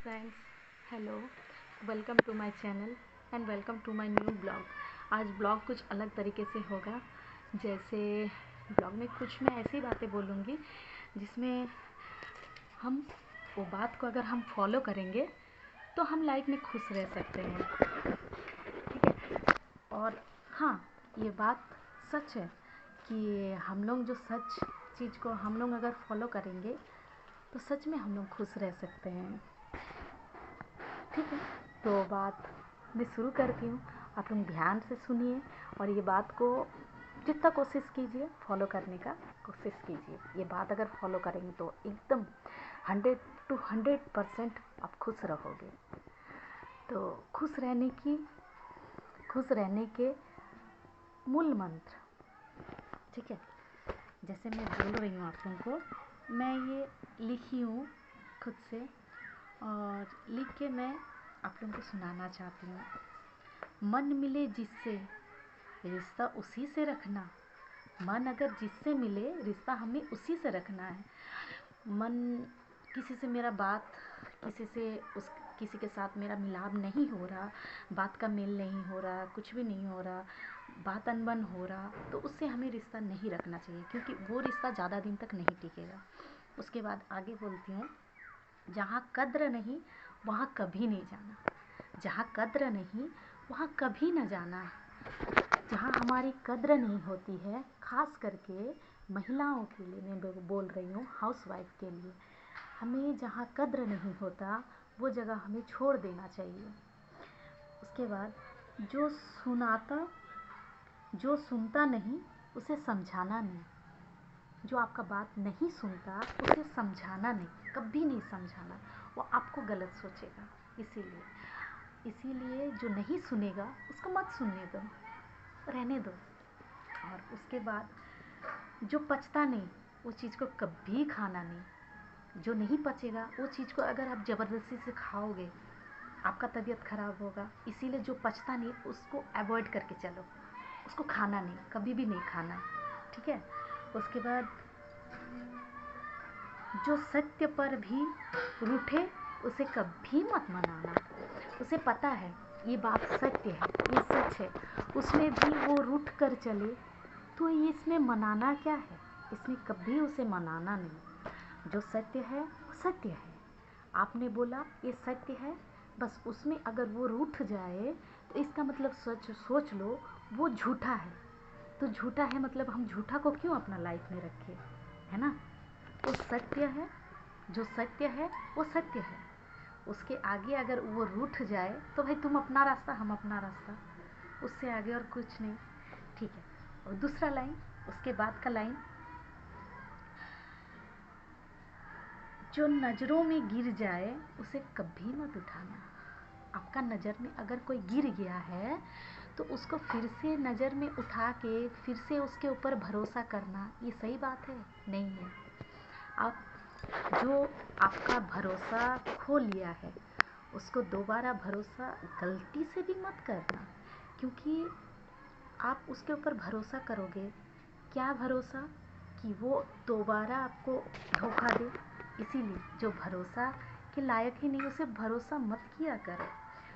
Friends, hello, welcome to my channel and welcome to my new blog. आज blog कुछ अलग तरीके से होगा। जैसे ब्लॉग में कुछ मैं ऐसी बातें बोलूँगी जिसमें हम वो बात को अगर हम फॉलो करेंगे तो हम लाइफ में खुश रह सकते हैं। ठीक है। और हाँ, ये बात सच है कि हम लोग जो सच चीज़ को हम लोग अगर फॉलो करेंगे तो सच में हम लोग खुश रह सकते हैं। ठीक है, तो बात मैं शुरू करती हूँ। आप लोग ध्यान से सुनिए और ये बात को जितना कोशिश कीजिए फॉलो करने का कोशिश कीजिए। ये बात अगर फॉलो करेंगे तो एकदम 100% आप खुश रहोगे। तो खुश रहने के मूल मंत्र, ठीक है, जैसे मैं बोल रही हूँ आप लोगों को, मैं ये लिखी हूँ खुद से और लिख के मैं आप लोगों को सुनाना चाहती हूँ। मन मिले जिससे रिश्ता उसी से रखना। मन अगर जिससे मिले रिश्ता हमें उसी से रखना है। मन किसी से मेरा बात किसी के साथ मेरा मिलाप नहीं हो रहा, बात का मेल नहीं हो रहा, कुछ भी नहीं हो रहा, बात अनबन हो रहा, तो उससे हमें रिश्ता नहीं रखना चाहिए, क्योंकि वो रिश्ता ज़्यादा दिन तक नहीं टिकेगा। उसके बाद आगे बोलती हूँ, जहाँ कद्र नहीं वहाँ कभी नहीं जाना। जहाँ कद्र नहीं वहाँ कभी न जाना। जहाँ हमारी कद्र नहीं होती है, खास करके महिलाओं के लिए मैं बोल रही हूँ, हाउसवाइफ के लिए, हमें जहाँ कद्र नहीं होता वो जगह हमें छोड़ देना चाहिए। उसके बाद जो सुनता नहीं उसे समझाना नहीं। जो आपका बात नहीं सुनता उसे समझाना नहीं, कभी नहीं समझाना, वो आपको गलत सोचेगा। इसीलिए जो नहीं सुनेगा उसको मत सुनने दो, रहने दो। और उसके बाद जो पचता नहीं वो चीज़ को कभी खाना नहीं। जो नहीं पचेगा वो चीज़ को अगर आप ज़बरदस्ती से खाओगे आपका तबीयत खराब होगा। इसीलिए जो पचता नहीं उसको अवॉइड करके चलो, उसको खाना नहीं, कभी भी नहीं खाना है। ठीक है। उसके बाद जो सत्य पर भी रूठे उसे कभी मत मनाना। उसे पता है ये बात सत्य है, ये सच है, उसमें भी वो रूठ कर चले तो इसमें मनाना क्या है। इसमें कभी उसे मनाना नहीं। जो सत्य है वो सत्य है। आपने बोला ये सत्य है, बस उसमें अगर वो रूठ जाए तो इसका मतलब सोच लो वो झूठा है। तो झूठा है मतलब हम झूठा को क्यों अपना लाइफ में रखें, है ना। वो सत्य है, जो सत्य है वो सत्य है। उसके आगे अगर वो रूठ जाए तो भाई तुम अपना रास्ता हम अपना रास्ता, उससे आगे और कुछ नहीं। ठीक है। और दूसरा लाइन, उसके बाद का लाइन, जो नज़रों में गिर जाए उसे कभी मत उठाना। आपका नज़र में अगर कोई गिर गया है तो उसको फिर से नज़र में उठा के फिर से उसके ऊपर भरोसा करना ये सही बात है? नहीं है। आप जो आपका भरोसा खो लिया है उसको दोबारा भरोसा गलती से भी मत करना, क्योंकि आप उसके ऊपर भरोसा करोगे, क्या भरोसा कि वो दोबारा आपको धोखा दे। इसीलिए जो भरोसा के लायक ही नहीं उसे भरोसा मत किया करो।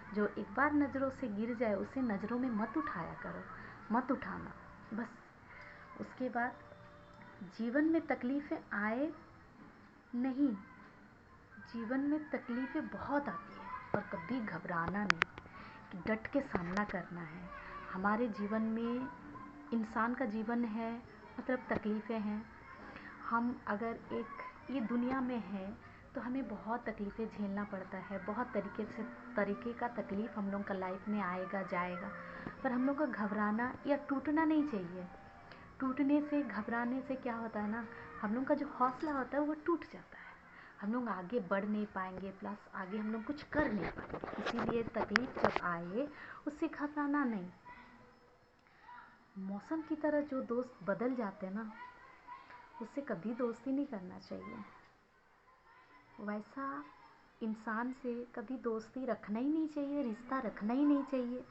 जो एक बार नज़रों से गिर जाए उसे नज़रों में मत उठाया करो, मत उठाना बस। उसके बाद जीवन में तकलीफ़ें आए नहीं, जीवन में तकलीफ़ें बहुत आती हैं और कभी घबराना नहीं, कि डट के सामना करना है। हमारे जीवन में, इंसान का जीवन है मतलब तकलीफ़ें हैं। हम अगर एक ये दुनिया में हैं तो हमें बहुत तकलीफ़ें झेलना पड़ता है, बहुत तरीके का तकलीफ़ हम लोग का लाइफ में आएगा जाएगा, पर हम लोग को घबराना या टूटना नहीं चाहिए। टूटने से, घबराने से क्या होता है ना, हम लोग का जो हौसला होता है वो टूट जाता है, हम लोग आगे बढ़ नहीं पाएंगे, प्लस आगे हम लोग कुछ कर नहीं पाएंगे। इसीलिए तकलीफ जब आए उससे घबराना नहीं। मौसम की तरह जो दोस्त बदल जाते हैं ना, उससे कभी दोस्ती नहीं करना चाहिए। वैसा इंसान से कभी दोस्ती रखना ही नहीं चाहिए, रिश्ता रखना ही नहीं चाहिए।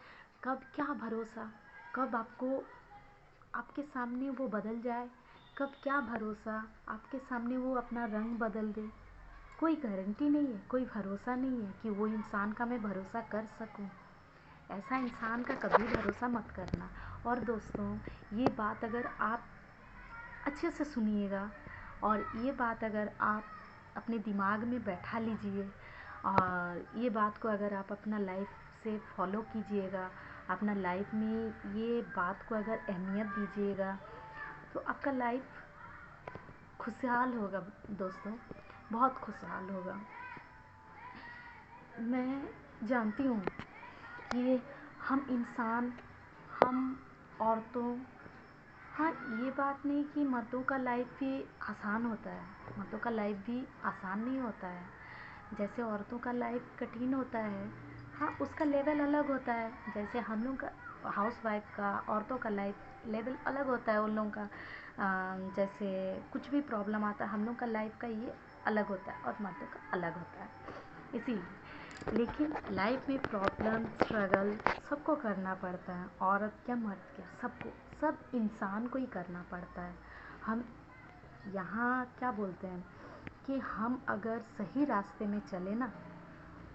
कब क्या भरोसा, कब आपके सामने वो बदल जाए, कब क्या भरोसा आपके सामने वो अपना रंग बदल दे। कोई गारंटी नहीं है, कोई भरोसा नहीं है कि वो इंसान का मैं भरोसा कर सकूं। ऐसा इंसान का कभी भरोसा मत करना। और दोस्तों, ये बात अगर आप अच्छे से सुनिएगा और ये बात अगर आप अपने दिमाग में बैठा लीजिए और ये बात को अगर आप अपना लाइफ से फॉलो कीजिएगा, अपना लाइफ में ये बात को अगर अहमियत दीजिएगा, तो आपका लाइफ खुशहाल होगा दोस्तों, बहुत खुशहाल होगा। मैं जानती हूँ कि हम इंसान, हम औरतों, हाँ, ये बात नहीं कि मर्दों का लाइफ भी आसान होता है, मर्दों का लाइफ भी आसान नहीं होता है। जैसे औरतों का लाइफ कठिन होता है, हाँ, उसका लेवल अलग होता है। जैसे हम लोग का हाउस वाइफ का, औरतों का लाइफ लेवल अलग होता है उन लोगों का। जैसे कुछ भी प्रॉब्लम आता है, हम लोग का लाइफ का ये अलग होता है और मर्दों का अलग होता है, इसीलिए। लेकिन लाइफ में प्रॉब्लम, स्ट्रगल सबको करना पड़ता है, औरत क्या मर्द क्या, सबको, सब इंसान को ही करना पड़ता है। हम यहाँ क्या बोलते हैं कि हम अगर सही रास्ते में चले ना,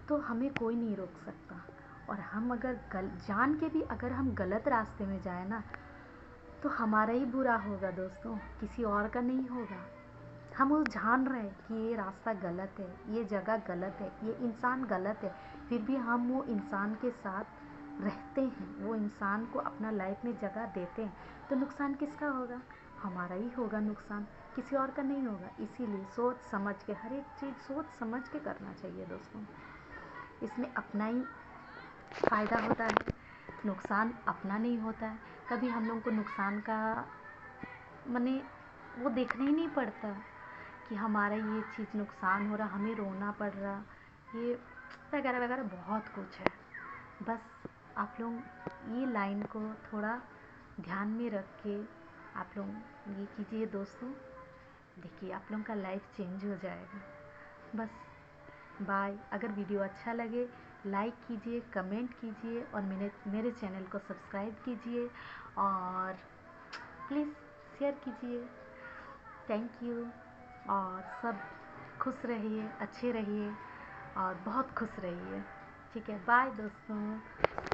तो हमें कोई नहीं रोक सकता। और हम अगर जान के भी अगर हम गलत रास्ते में जाए ना, तो हमारा ही बुरा होगा दोस्तों, किसी और का नहीं होगा। हम वो जान रहे हैं कि ये रास्ता गलत है, ये जगह गलत है, ये इंसान गलत है, फिर भी हम वो इंसान के साथ रहते हैं, वो इंसान को अपना लाइफ में जगह देते हैं, तो नुकसान किसका होगा? हमारा ही होगा नुकसान, किसी और का नहीं होगा। इसीलिए सोच समझ के, हर एक चीज़ सोच समझ के करना चाहिए दोस्तों। इसमें अपना ही फ़ायदा होता है, नुकसान अपना नहीं होता है। कभी हम लोग को नुकसान का माने वो देखना ही नहीं पड़ता कि हमारा ये चीज़ नुकसान हो रहा, हमें रोना पड़ रहा, ये वगैरह वगैरह बहुत कुछ है। बस आप लोग ये लाइन को थोड़ा ध्यान में रख के आप लोग ये कीजिए दोस्तों, देखिए आप लोगों का लाइफ चेंज हो जाएगा। बस बाय। अगर वीडियो अच्छा लगे लाइक कीजिए, कमेंट कीजिए और मेरे चैनल को सब्सक्राइब कीजिए और प्लीज़ शेयर कीजिए। Thank you. और सब खुश रहिए, अच्छे रहिए और बहुत खुश रहिए। ठीक है, बाय दोस्तों।